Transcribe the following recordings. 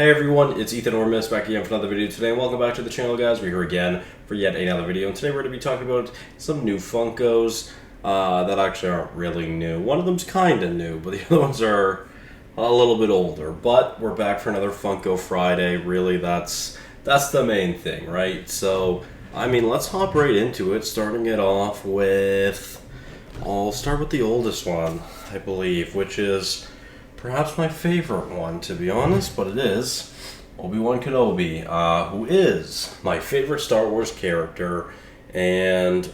Hey everyone, it's Ethan or Miist back again for another video today, and welcome back to the channel, guys. We're here again for yet another video, and today we're going to be talking about some new Funkos that actually aren't really new. One of them's kind of new, but the other ones are a little bit older. But we're back for another Funko Friday. Really, that's the main thing, right? So, I mean, let's hop right into it, starting it off with... I'll start with the oldest one, I believe, which is... perhaps my favorite one, to be honest, but it is Obi-Wan Kenobi, who is my favorite Star Wars character, and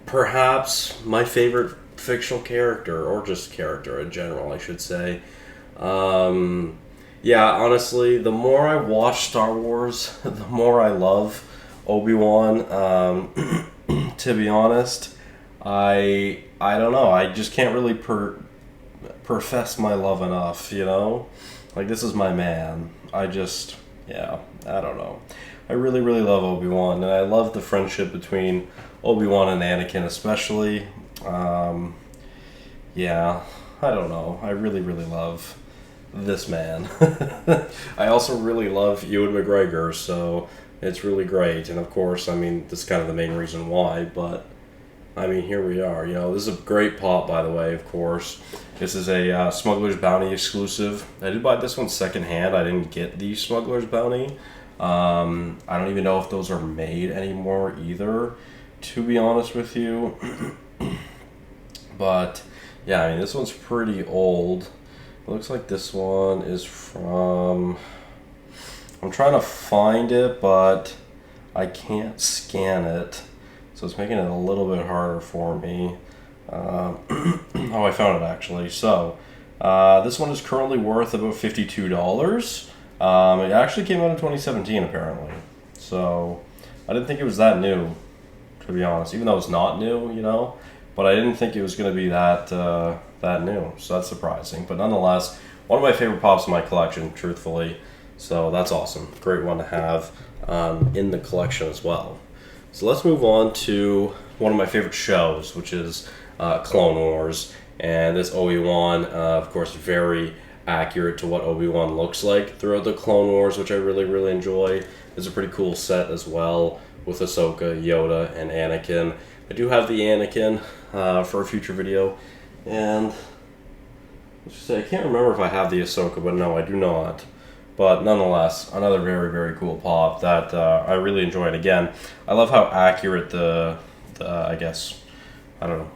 perhaps my favorite fictional character, or just character in general, I should say. Yeah, honestly, the more I watch Star Wars, the more I love Obi-Wan. To be honest, I don't know, I just can't really profess my love enough, you know? Like, this is my man. I don't know. I really, really love Obi-Wan, and I love the friendship between Obi-Wan and Anakin, especially. Yeah, I don't know. I really, really love this man. I also really love Ewan McGregor, so it's really great. And of course, I mean, this is kind of the main reason why, but I mean, here we are. You know, this is a great pop, by the way, of course. This is a Smuggler's Bounty exclusive. I did buy this one secondhand. I didn't get the Smuggler's Bounty. I don't even know if those are made anymore either, to be honest with you. But, yeah, I mean, this one's pretty old. It looks like this one is from... I'm trying to find it, but I can't scan it. So it's making it a little bit harder for me. Oh, I found it actually. So, this one is currently worth about $52. It actually came out in 2017 apparently. So, I didn't think it was that new, to be honest. Even though it's not new, you know. But I didn't think it was going to be that new. So that's surprising. But nonetheless, one of my favorite pops in my collection, truthfully. So that's awesome. Great one to have in the collection as well. So let's move on to one of my favorite shows, which is Clone Wars. And this Obi-Wan, of course, very accurate to what Obi-Wan looks like throughout the Clone Wars, which I really, really enjoy. It's a pretty cool set as well, with Ahsoka, Yoda, and Anakin. I do have the Anakin for a future video. And let's just say, I can't remember if I have the Ahsoka, but no, I do not. But nonetheless, another very, very cool pop that I really enjoyed. Again, I love how accurate the I guess, I don't know,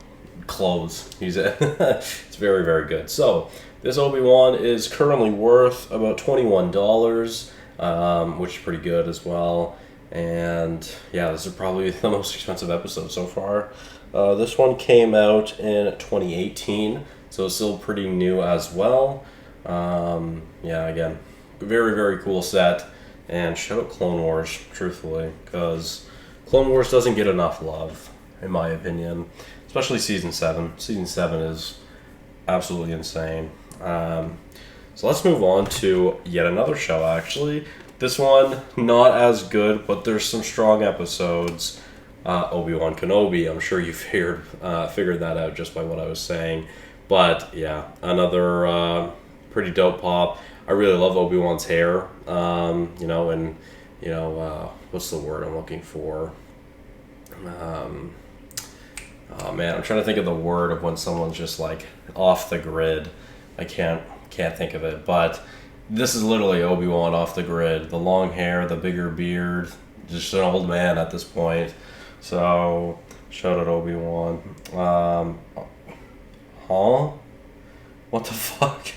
clothes he's in. It's very, very good. So, this Obi-Wan is currently worth about $21, which is pretty good as well. And yeah, this is probably the most expensive episode so far. This one came out in 2018, so it's still pretty new as well. Yeah, again, very, very cool set, and shout out Clone Wars, truthfully, because Clone Wars doesn't get enough love, in my opinion, especially Season 7. Season 7 is absolutely insane. So let's move on to yet another show, actually. This one, not as good, but there's some strong episodes. Obi-Wan Kenobi, I'm sure you figured that out just by what I was saying. But, yeah, another pretty dope pop. I really love Obi-Wan's hair, you know, and, you know, what's the word I'm looking for? Oh man, I'm trying to think of the word of when someone's just, like, off the grid. I can't think of it, but this is literally Obi-Wan off the grid. The long hair, the bigger beard, just an old man at this point. So, shout out Obi-Wan. What the fuck?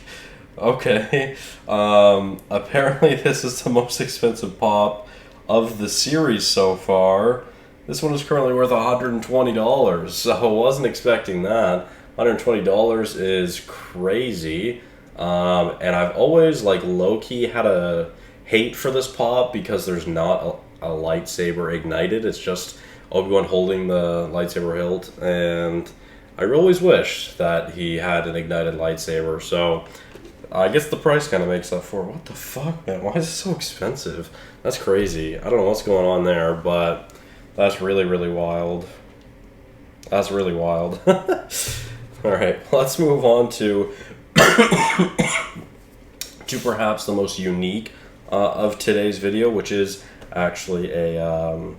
Okay, apparently this is the most expensive pop of the series so far. This one is currently worth $120, so I wasn't expecting that. $120 is crazy, and I've always, like, low-key had a hate for this pop because there's not a lightsaber ignited. It's just Obi-Wan holding the lightsaber hilt, and I always wish that he had an ignited lightsaber, so... I guess the price kind of makes up for it. What the fuck, man? Why is it so expensive? That's crazy. I don't know what's going on there, but that's really, really wild. That's really wild. Alright, let's move on to perhaps the most unique of today's video, which is actually a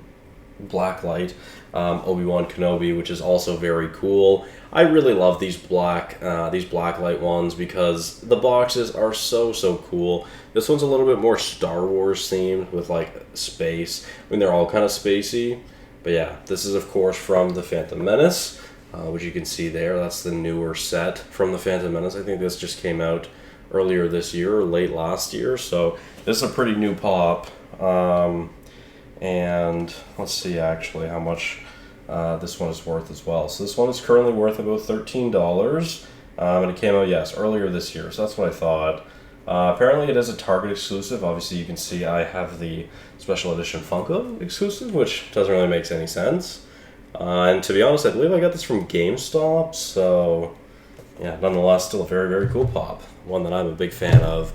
blacklight Obi-Wan Kenobi, which is also very cool. I really love these blacklight ones because the boxes are so cool. This one's a little bit more Star Wars themed with like space. I mean, they're all kind of spacey, but yeah, this is of course from the Phantom Menace, which you can see there. That's the newer set from the Phantom Menace. I think this just came out earlier this year or late last year, so this is a pretty new pop. And let's see actually how much this one is worth as well. So this one is currently worth about $13, and it came out, yes, earlier this year, so that's what I thought. Apparently it is a Target exclusive. Obviously you can see I have the special edition Funko exclusive, which doesn't really make any sense. And to be honest, I believe I got this from GameStop, so yeah, nonetheless, still a very cool pop. One that I'm a big fan of.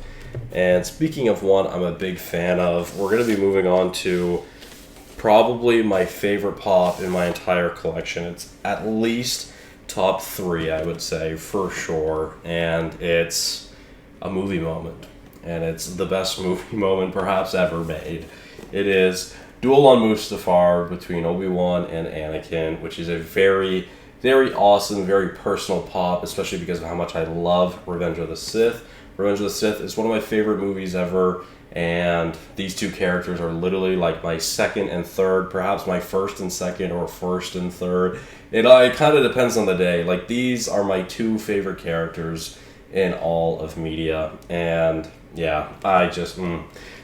And speaking of one I'm a big fan of, we're going to be moving on to probably my favorite pop in my entire collection. It's at least top 3, I would say, for sure. And it's a movie moment. And it's the best movie moment perhaps ever made. It is Duel on Mustafar between Obi-Wan and Anakin, which is a very awesome, very personal pop, especially because of how much I love Revenge of the Sith. Revenge of the Sith is one of my favorite movies ever, and these two characters are literally like my second and third, perhaps my first and second, or first and third. It kind of depends on the day. Like, these are my 2 favorite characters in all of media, and yeah, I just,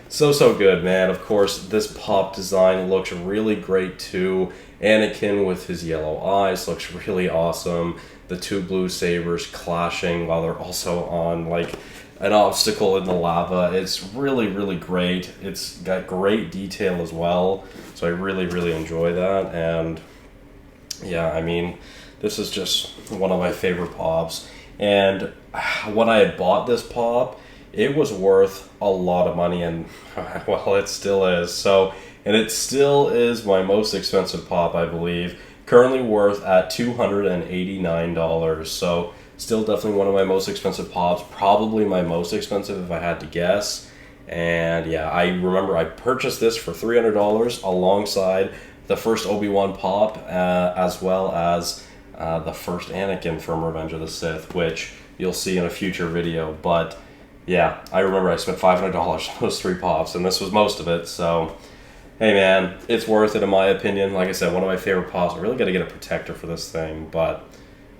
so good, man. Of course, this pop design looks really great too. Anakin with his yellow eyes looks really awesome. The 2 blue sabers clashing while they're also on like an obstacle in the lava. It's really great. It's got great detail as well, so I really enjoy that. And yeah, I mean, this is just one of my favorite pops. And when I had bought this pop, it was worth a lot of money, and well, it still is. So, and it still is my most expensive pop, I believe. Currently worth at $289. So, still definitely one of my most expensive pops. Probably my most expensive if I had to guess. And yeah, I remember I purchased this for $300 alongside the first Obi-Wan pop, as well as the first Anakin from Revenge of the Sith, which you'll see in a future video. But yeah, I remember I spent $500 on those 3 pops, and this was most of it. So, hey man, it's worth it in my opinion. Like I said, one of my favorite pops. I really got to get a protector for this thing. But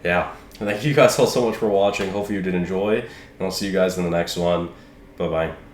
yeah, thank you guys all so much for watching. Hopefully you did enjoy, and I'll see you guys in the next one. Bye-bye.